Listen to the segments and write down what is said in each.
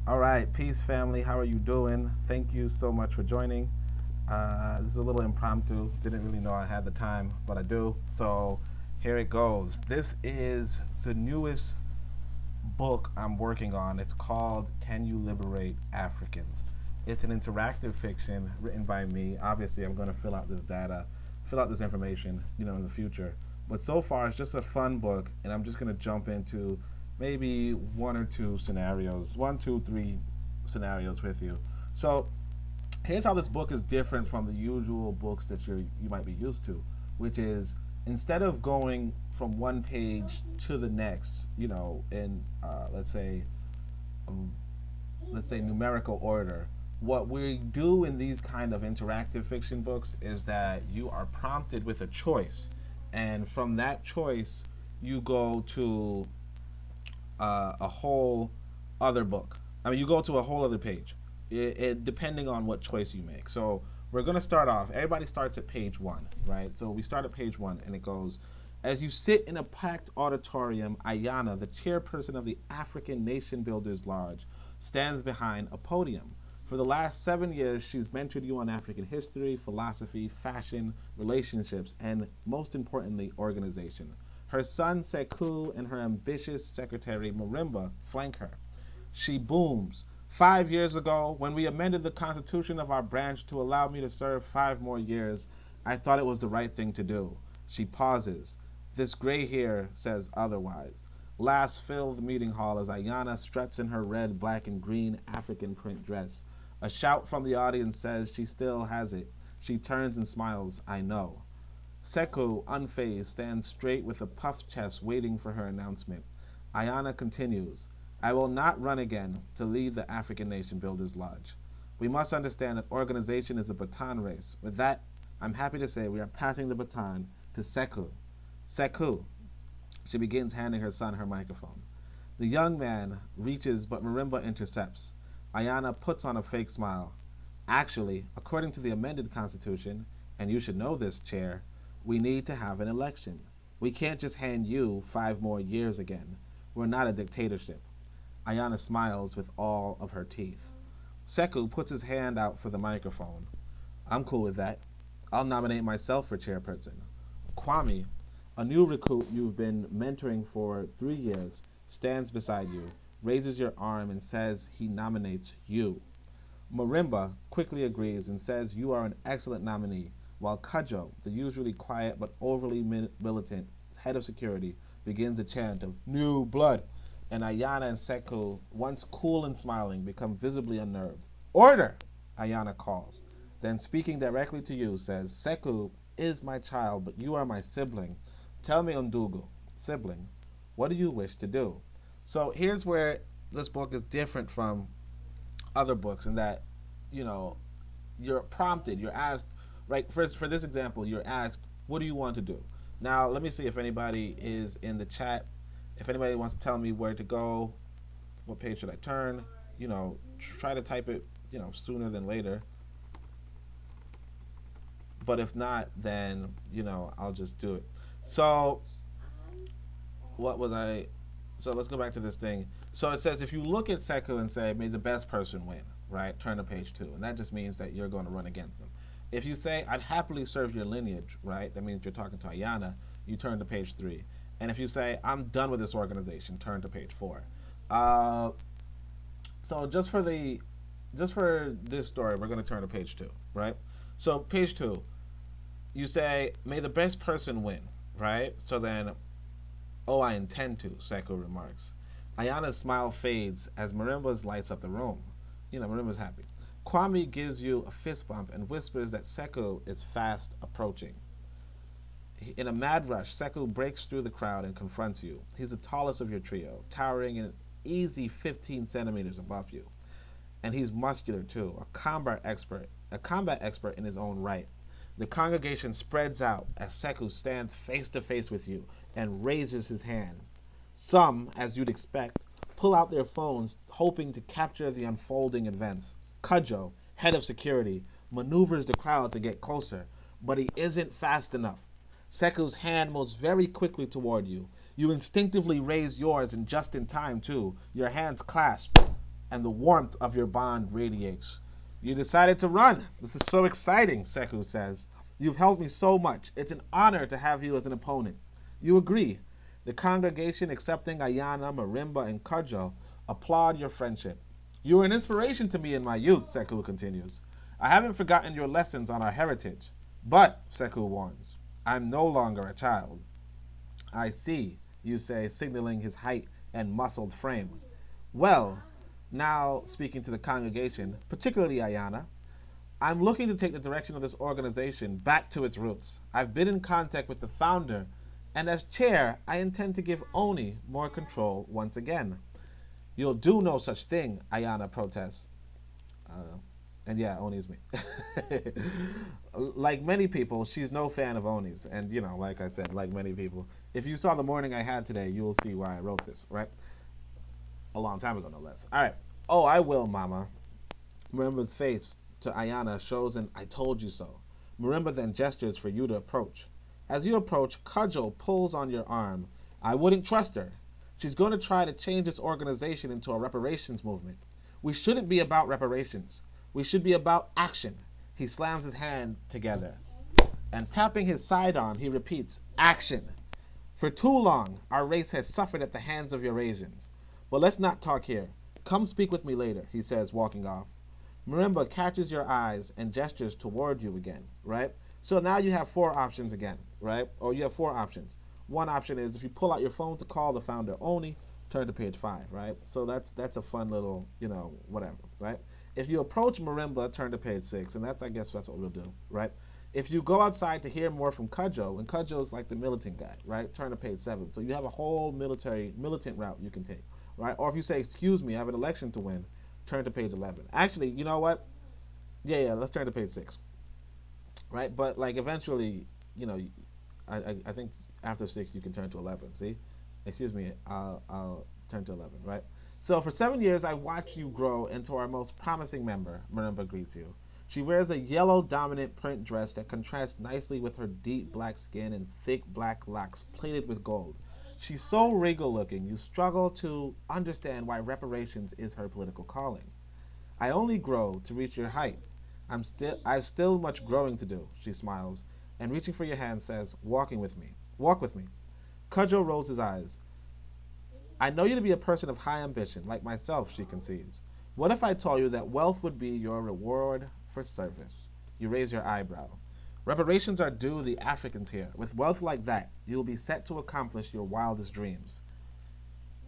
All right, peace, family. How are you doing? Thank you so much for joining. This is a little impromptu. Didn't really know I had the time, but I do. So here it goes. This is the newest book I'm working on. It's called Can You Liberate Africans? It's an interactive fiction written by me. Obviously, I'm going to fill out this data, fill out this information, in the future. But so far, it's just a fun book, and I'm just going to jump into maybe one or two scenarios, one, two, three scenarios with you. So here's how this book is different from the usual books that you might be used to, which is instead of going from one page to the next, in um, let's say numerical order. What we do in these kind of interactive fiction books is that you are prompted with a choice, and from that choice, you go to a whole other book. I mean, you go to a whole other page, depending on what choice you make. So we're going to start off. Everybody starts at page one, right? So we start at page one, and it goes, as you sit in a packed auditorium, Ayana, the chairperson of the African Nation Builders Lodge, stands behind a podium. For the last 7 years, she's mentored you on African history, philosophy, fashion, relationships, and most importantly, organization. Her son Sekou and her ambitious secretary Marimba flank her. She booms. 5 years ago, when we amended the constitution of our branch to allow me to serve 5 more years, I thought it was the right thing to do. She pauses. This gray hair says otherwise. Last fill the meeting hall as Ayana struts in her red, black, and green African print dress. A shout from the audience says she still has it. She turns and smiles. I know. Sekou, unfazed, stands straight with a puffed chest waiting for her announcement. Ayana continues, I will not run again to lead the African Nation Builders Lodge. We must understand that organization is a baton race. With that, I'm happy to say we are passing the baton to Sekou. Sekou, she begins handing her son her microphone. The young man reaches, but Marimba intercepts. Ayana puts on a fake smile. Actually, according to the amended Constitution, and you should know this, Chair, we need to have an election. We can't just hand you 5 more years again. We're not a dictatorship. Ayana smiles with all of her teeth. Sekou puts his hand out for the microphone. I'm cool with that. I'll nominate myself for chairperson. Kwame, a new recruit you've been mentoring for 3 years, stands beside you, raises your arm, and says he nominates you. Marimba quickly agrees and says you are an excellent nominee, while Cudjoe, the usually quiet but overly militant head of security, begins a chant of new blood, and Ayana and Sekou, once cool and smiling, become visibly unnerved. Order! Ayana calls. Then, speaking directly to you, says, Sekou is my child, but you are my sibling. Tell me, Undugu, sibling, what do you wish to do? So here's where this book is different from other books in that, you know, you're prompted, you're asked, right? For this example, you're asked, what do you want to do? Now, let me see if anybody is in the chat. If anybody wants to tell me where to go, what page should I turn? Try to type it, sooner than later. But if not, then, I'll just do it. So, what was I? So let's go back to this thing. So it says if you look at Sekou and say, may the best person win, right? Turn to page 2. And that just means that you're going to run against them. If you say, I'd happily serve your lineage, right? That means you're talking to Ayana. You turn to page 3. And if you say, I'm done with this organization, turn to page 4. So just for this story, we're going to turn to page 2, right? So page 2, you say, may the best person win, right? So then, oh, I intend to, Sekou remarks. Ayana's smile fades as Marimba's lights up the room. Marimba's happy. Kwame gives you a fist bump and whispers that Sekou is fast approaching. In a mad rush, Sekou breaks through the crowd and confronts you. He's the tallest of your trio, towering an easy 15 centimeters above you. And he's muscular too, a combat expert in his own right. The congregation spreads out as Sekou stands face to face with you and raises his hand. Some, as you'd expect, pull out their phones hoping to capture the unfolding events. Cudjoe, head of security, maneuvers the crowd to get closer, but he isn't fast enough. Sekou's hand moves very quickly toward you. You instinctively raise yours, and just in time, too. Your hands clasp. and the warmth of your bond radiates. You decided to run. This is so exciting, Seku says. You've helped me so much. It's an honor to have you as an opponent. You agree. The congregation, accepting Ayana, Marimba, and Cudjoe, applaud your friendship. You were an inspiration to me in my youth, Seku continues. I haven't forgotten your lessons on our heritage. But, Seku warns, I'm no longer a child. I see, you say, signaling his height and muscled frame. Well, now speaking to the congregation, particularly Ayana, I'm looking to take the direction of this organization back to its roots. I've been in contact with the founder, and as chair, I intend to give Oni more control once again. You'll do no such thing, Ayana protests. Uh, and yeah, Oni's me. Like many people, she's no fan of Oni's. And, like I said, like many people. If you saw the morning I had today, you will see why I wrote this, right? A long time ago, no less. All right. Oh, I will, Mama. Marimba's face to Ayana shows an I told you so. Marimba then gestures for you to approach. As you approach, Cudjoe pulls on your arm. I wouldn't trust her. She's going to try to change this organization into a reparations movement. We shouldn't be about reparations. We should be about action. He slams his hand together. And tapping his sidearm, he repeats, action. For too long, our race has suffered at the hands of Eurasians. But let's not talk here. Come speak with me later, he says, walking off. Marimba catches your eyes and gestures toward you again, right? So now you have four options again, right? Or you have four options. One option is if you pull out your phone to call the founder Oni, turn to page 5, right? So that's a fun little, whatever, right? If you approach Marimba, turn to page 6, and I guess that's what we'll do, right? If you go outside to hear more from Cudjoe, and Cudjoe's like the militant guy, right? Turn to page 7. So you have a whole militant route you can take, right? Or if you say, excuse me, I have an election to win, turn to page 11. Actually, you know what? Yeah, let's turn to page 6, right? But like eventually, I think after 6 you can turn to 11. See? Excuse me, I'll turn to 11, right? So for 7 years, I watched you grow into our most promising member, Marimba greets you. She wears a yellow dominant print dress that contrasts nicely with her deep black skin and thick black locks plated with gold. She's so regal looking, you struggle to understand why reparations is her political calling. I only grow to reach your height. I've still much growing to do, she smiles, and reaching for your hand says, walking with me. Walk with me. Cudjoe rolls his eyes. I know you to be a person of high ambition, like myself, she concedes. What if I told you that wealth would be your reward for service? You raise your eyebrow. Reparations are due the Africans here. With wealth like that, you will be set to accomplish your wildest dreams.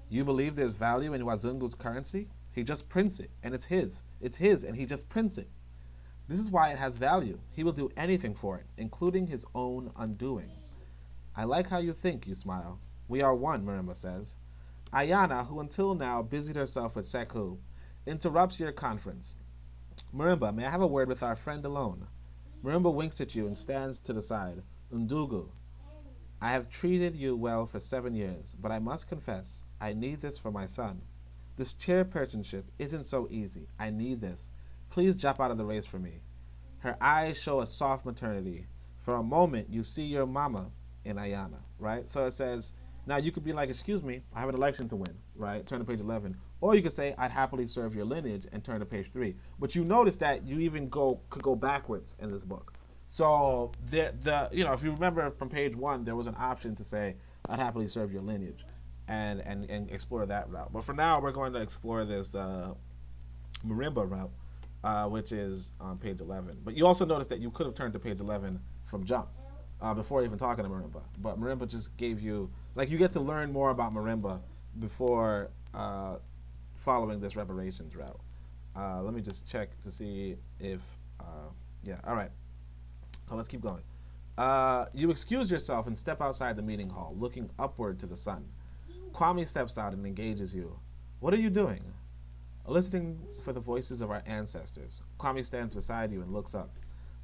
You believe there's value in Wazungu's currency? He just prints it, and it's his. It's his, and he just prints it. This is why it has value. He will do anything for it, including his own undoing. I like how you think, you smile. We are one, Marimba says. Ayana, who until now busied herself with Seku, interrupts your conference. Marimba, may I have a word with our friend alone? Marimba winks at you and stands to the side. Undugu, I have treated you well for 7 years, but I must confess, I need this for my son. This chairpersonship isn't so easy. I need this. Please drop out of the race for me. Her eyes show a soft maternity. For a moment, you see your mama in Ayana, right? So it says, now you could be like, excuse me, I have an election to win, right? Turn to page 11. Or you could say, I'd happily serve your lineage and turn to page 3. But you notice that you even could go backwards in this book. So if you remember from page 1, there was an option to say, I'd happily serve your lineage and explore that route. But for now, we're going to explore this Marimba route, which is on page 11. But you also notice that you could have turned to page 11 from jump before even talking to Marimba. But Marimba just gave you, you get to learn more about Marimba before following this reparations route. Let me just check to see if, all right. So let's keep going. You excuse yourself and step outside the meeting hall, looking upward to the sun. Kwame steps out and engages you. What are you doing? Listening for the voices of our ancestors. Kwame stands beside you and looks up.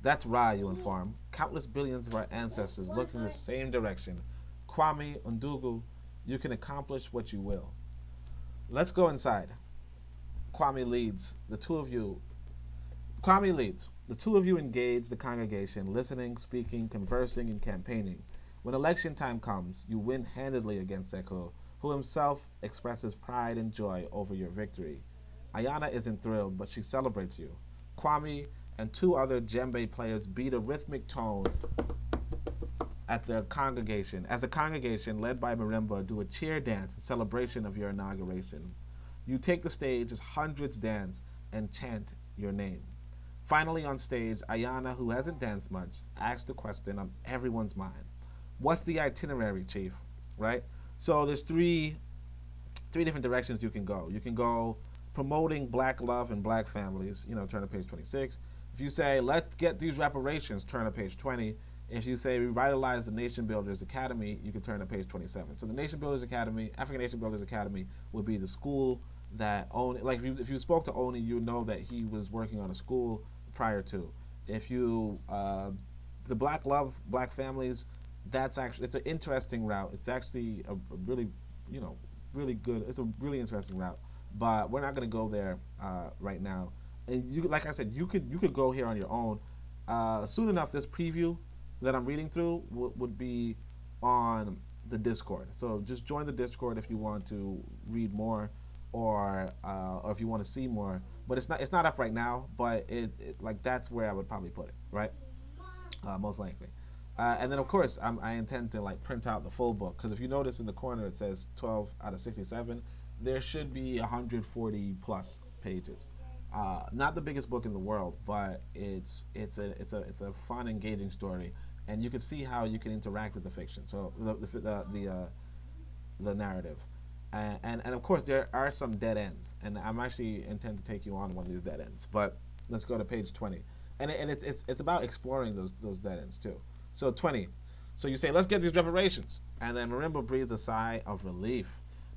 That's Ra, you inform. Countless billions of our ancestors looked in the same direction. Kwame, Undugu, you can accomplish what you will. Let's go inside. Kwame leads. The two of you engage the congregation, listening, speaking, conversing, and campaigning. When election time comes, you win handedly against Seku, who himself expresses pride and joy over your victory. Ayana isn't thrilled, but she celebrates you. Kwame and two other djembe players beat a rhythmic tone at the congregation, as the congregation, led by Marimba, do a cheer dance in celebration of your inauguration. You take the stage as hundreds dance and chant your name. Finally on stage, Ayana, who hasn't danced much, asks the question on everyone's mind. What's the itinerary, Chief? Right? So there's three different directions you can go. You can go promoting black love and black families, turn to page 26. If you say, let's get these reparations, turn to page 20. If you say revitalize the Nation Builders Academy, you can turn to page 27. So the Nation Builders Academy, African Nation Builders Academy, would be the school that Oni, like if you spoke to Oni, you know that he was working on a school prior to. If you, the Black Love, Black Families, that's actually, it's an interesting route. It's actually a really, you know, really good. It's a really interesting route, but we're not going to go there right now. And you, like I said, you could go here on your own. Soon enough, this preview that I'm reading through would be on the Discord. So just join the Discord if you want to read more, or if you want to see more. But it's not up right now. But it like that's where I would probably put it, right? Most likely. And then of course I intend to like print out the full book, because if you notice in the corner it says 12 out of 67. There should be 140 plus pages. Not the biggest book in the world, but it's a fun, engaging story, and you can see how you can interact with the fiction. So the narrative, and of course there are some dead ends, and I'm actually intend to take you on one of these dead ends. But let's go to page 20, and it's about exploring those dead ends too. So 20. So you say, let's get these reparations, and then Marimba breathes a sigh of relief.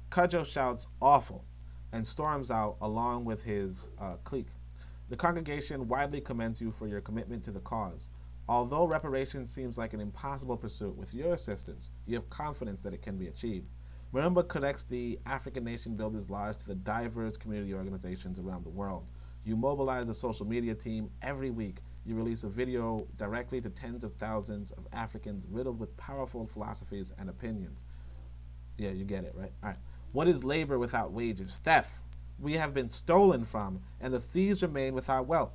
Cudjo shouts awful and storms out along with his clique. The congregation widely commends you for your commitment to the cause. Although reparations seems like an impossible pursuit, with your assistance, you have confidence that it can be achieved. Marimba connects the African Nation Builders Lodge to the diverse community organizations around the world. You mobilize a social media team every week. You release a video directly to tens of thousands of Africans riddled with powerful philosophies and opinions. Yeah, you get it, right? All right. What is labor without wages? Theft. We have been stolen from, and the thieves remain without wealth.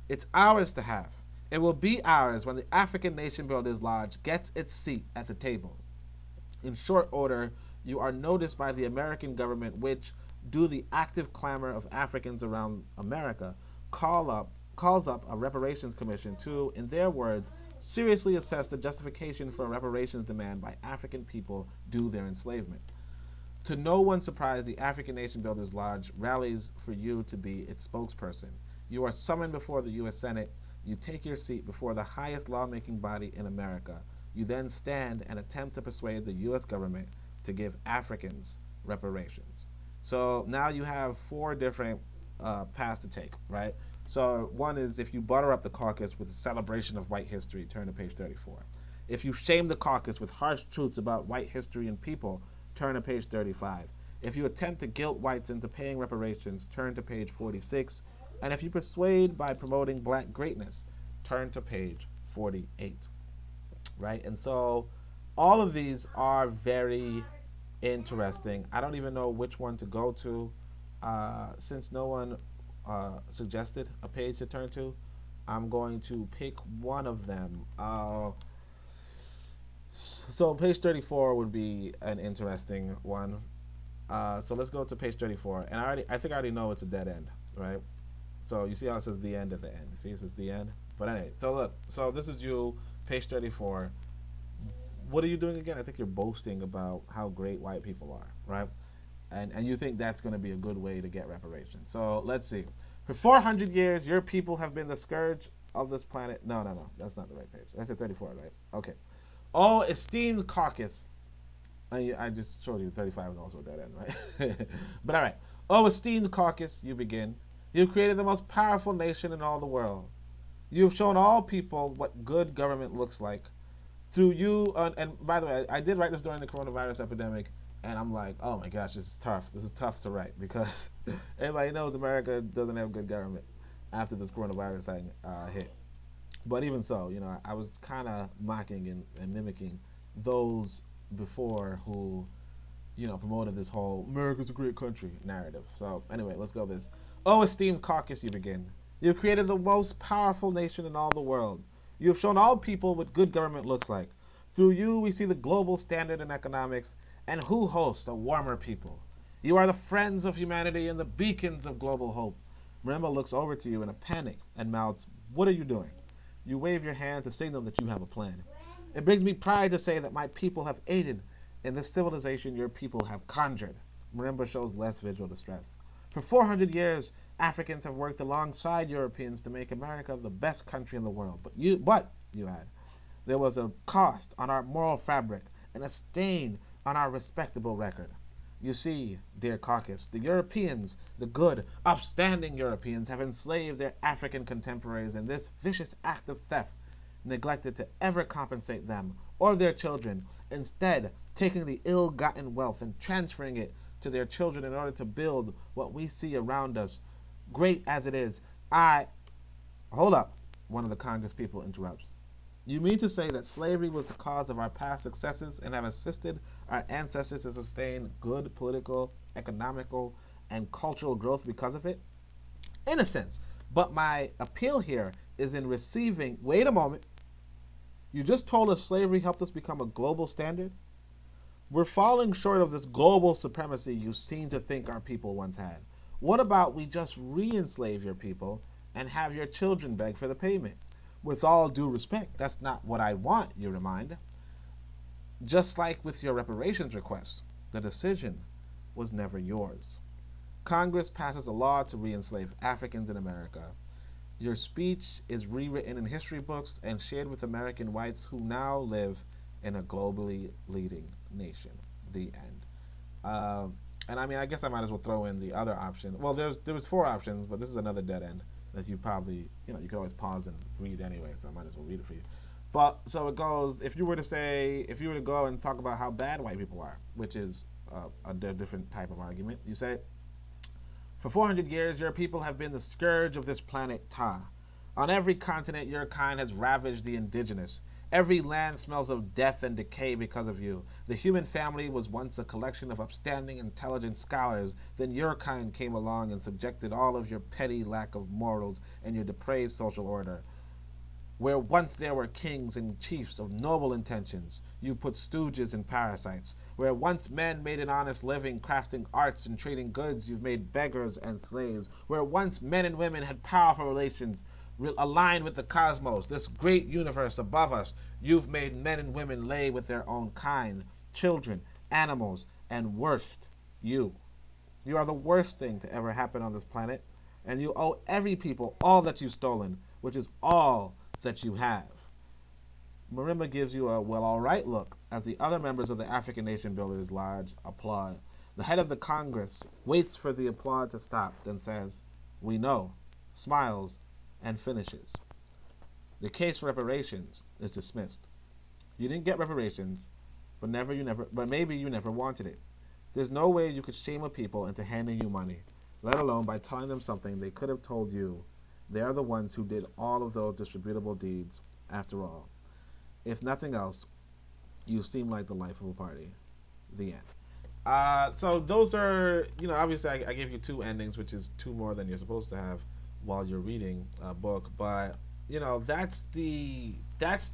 It's ours to have. It will be ours when the African Nation Builders Lodge gets its seat at the table. In short order, you are noticed by the American government, which, due the active clamor of Africans around America, calls up a reparations commission to, in their words, seriously assess the justification for a reparations demand by African people due their enslavement. To no one's surprise, the African Nation Builders Lodge rallies for you to be its spokesperson. You are summoned before the U.S. Senate. You take your seat before the highest lawmaking body in America. You then stand and attempt to persuade the U.S. government to give Africans reparations. So now you have four different paths to take, right? So one is, if you butter up the caucus with a celebration of white history, turn to page 34. If you shame the caucus with harsh truths about white history and people, turn to page 35. If you attempt to guilt whites into paying reparations, turn to page 46. And if you persuade by promoting black greatness, turn to page 48. Right? And so all of these are very interesting. I don't even know which one to go to, since no one suggested a page to turn to. I'm going to pick one of them. So page 34 would be an interesting one. So let's go to page 34, and I think I already know it's a dead end, right? So you see how it says the end at the end. See, it says the end. But anyway, so look, so this is you, page 34. What are you doing again? I think you're boasting about how great white people are, right? And you think that's going to be a good way to get reparations. So let's see. For 400 years, your people have been the scourge of this planet. No, that's not the right page. That's at 34, right? Okay. Oh, esteemed caucus. I just showed you 35 is also a dead end, right? But all right. Oh, esteemed caucus, you begin. You've created the most powerful nation in all the world. You've shown all people what good government looks like. Through you, and by the way, I did write this during the coronavirus epidemic, and I'm like, oh my gosh, this is tough. This is tough to write, because everybody knows America doesn't have good government after this coronavirus thing hit. But even so, I was kind of mocking and mimicking those before who, promoted this whole America's a great country narrative. So anyway, let's go with this. O esteemed caucus, you begin. You have created the most powerful nation in all the world. You have shown all people what good government looks like. Through you, we see the global standard in economics, and who hosts a warmer people. You are the friends of humanity and the beacons of global hope. Maremma looks over to you in a panic and mouths, "What are you doing?" You wave your hand to signal that you have a plan. "It brings me pride to say that my people have aided in this civilization your people have conjured." Maremma shows less visual distress. "For 400 years, Africans have worked alongside Europeans to make America the best country in the world. You add, there was a cost on our moral fabric and a stain on our respectable record. You see, dear caucus, the Europeans, the good, upstanding Europeans, have enslaved their African contemporaries in this vicious act of theft, neglected to ever compensate them or their children, instead taking the ill-gotten wealth and transferring it to their children in order to build what we see around us, great as it is. I Hold up," one of the Congress people interrupts. "You mean to say that slavery was the cause of our past successes and have assisted our ancestors to sustain good political, economical, and cultural growth because of it?" "In a sense. But my appeal here is in receiving. Wait a moment. You just told us slavery helped us become a global standard? We're falling short of this global supremacy you seem to think our people once had. What about we just re enslave your people and have your children beg for the payment? With all due respect, that's not what I want," you remind. "Just like with your reparations request, the decision was never yours. Congress passes a law to re enslave Africans in America. Your speech is rewritten in history books and shared with American whites who now live in a globally leading nation." The end. Uh, and I mean, I guess I might as well throw in the other option. Well, there was four options, but this is another dead end that you probably, you could always pause and read anyway, so I might as well read it for you. But so it goes. If you were to go and talk about how bad white people are, which is a different type of argument, you say, "For 400 years, your people have been the scourge of this planet Ptah. On every continent, your kind has ravaged the indigenous. Every land smells of death and decay because of you. The human family was once a collection of upstanding, intelligent scholars. Then your kind came along and subjected all of your petty lack of morals and your depraved social order. Where once there were kings and chiefs of noble intentions, you put stooges and parasites. Where once men made an honest living crafting arts and trading goods, you've made beggars and slaves. Where once men and women had powerful relations aligned with the cosmos, this great universe above us, you've made men and women lay with their own kind, children, animals, and worst, you. You are the worst thing to ever happen on this planet, and you owe every people all that you've stolen, which is all that you have." Maremma gives you a "well, all right" look as the other members of the African Nation Builders Lodge applaud. The head of the Congress waits for the applause to stop, then says, "We know," smiles, and finishes. "The case for reparations is dismissed. You didn't get reparations, but maybe you never wanted it. There's no way you could shame a people into handing you money, let alone by telling them something they could have told you. They are the ones who did all of those distributable deeds, after all. If nothing else, you seem like the life of a party." The end. So those are, obviously I gave you two endings, which is two more than you're supposed to have while you're reading a book. But that's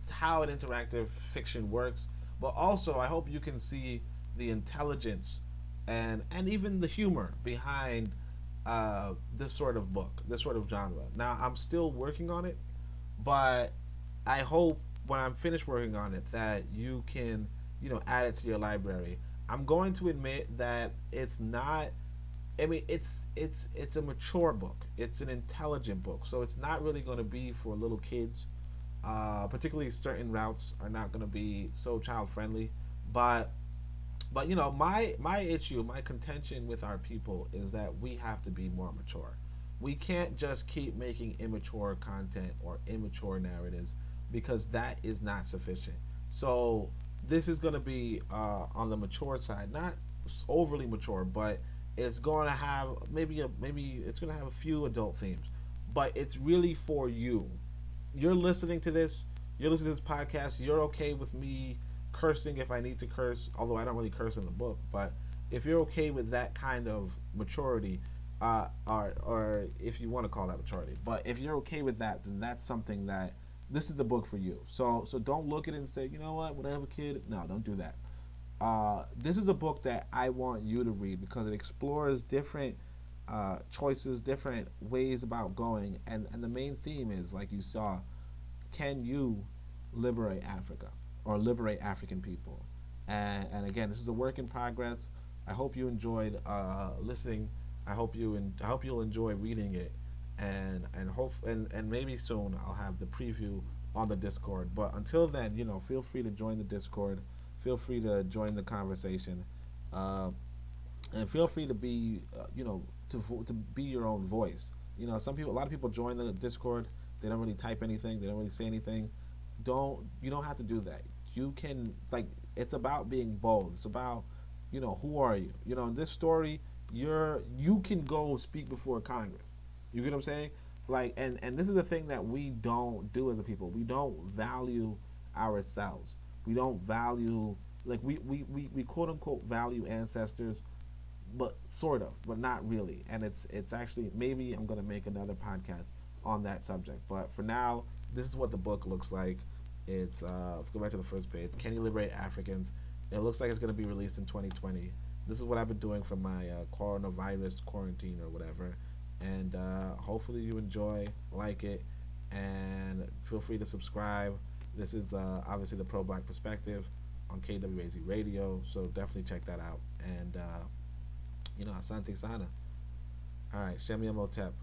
how an interactive fiction works. But also, I hope you can see the intelligence and even the humor behind this sort of book, this sort of genre. Now, I'm still working on it, but I hope when I'm finished working on it that you can, add it to your library. I'm going to admit that it's not. I mean, it's a mature book. It's an intelligent book, so it's not really going to be for little kids. Particularly certain routes are not going to be so child friendly. But my issue, my contention with our people is that we have to be more mature. We can't just keep making immature content or immature narratives because that is not sufficient. So this is going to be on the mature side, not overly mature, but it's going to have maybe it's going to have a few adult themes, but it's really for you. You're listening to this. You're listening to this podcast. You're okay with me cursing if I need to curse, although I don't really curse in the book. But if you're okay with that kind of maturity, or if you want to call that maturity. But if you're okay with that, then that's something that this is the book for you. So don't look at it and say, you know what, when I have a kid, no, don't do that. This is a book that I want you to read because it explores different choices, different ways about going, and the main theme is like you saw, can you liberate Africa or liberate African people? And again, this is a work in progress. I hope you enjoyed listening. I hope you'll enjoy reading it, and maybe soon I'll have the preview on the Discord. But until then, feel free to join the Discord. Feel free to join the conversation, uh, and feel free to be to be your own voice. A lot of people join the Discord. They don't really type anything. They don't really say anything. You don't have to do that. You can like it's about being bold. It's about who are you? In this story, you can go speak before Congress. You get what I'm saying? Like, and this is the thing that we don't do as a people. We don't value ourselves. We don't value like we quote unquote value ancestors, but sort of, but not really. And it's actually maybe I'm gonna make another podcast on that subject. But for now, this is what the book looks like. It's let's go back to the first page. Can you liberate Africans? It looks like it's gonna be released in 2020. This is what I've been doing for my coronavirus quarantine or whatever. And hopefully you enjoy, like it, and feel free to subscribe. This is obviously the Pro Black Perspective on KWAZ Radio, so definitely check that out. And Asante Sana. All right, Shemi Amotep.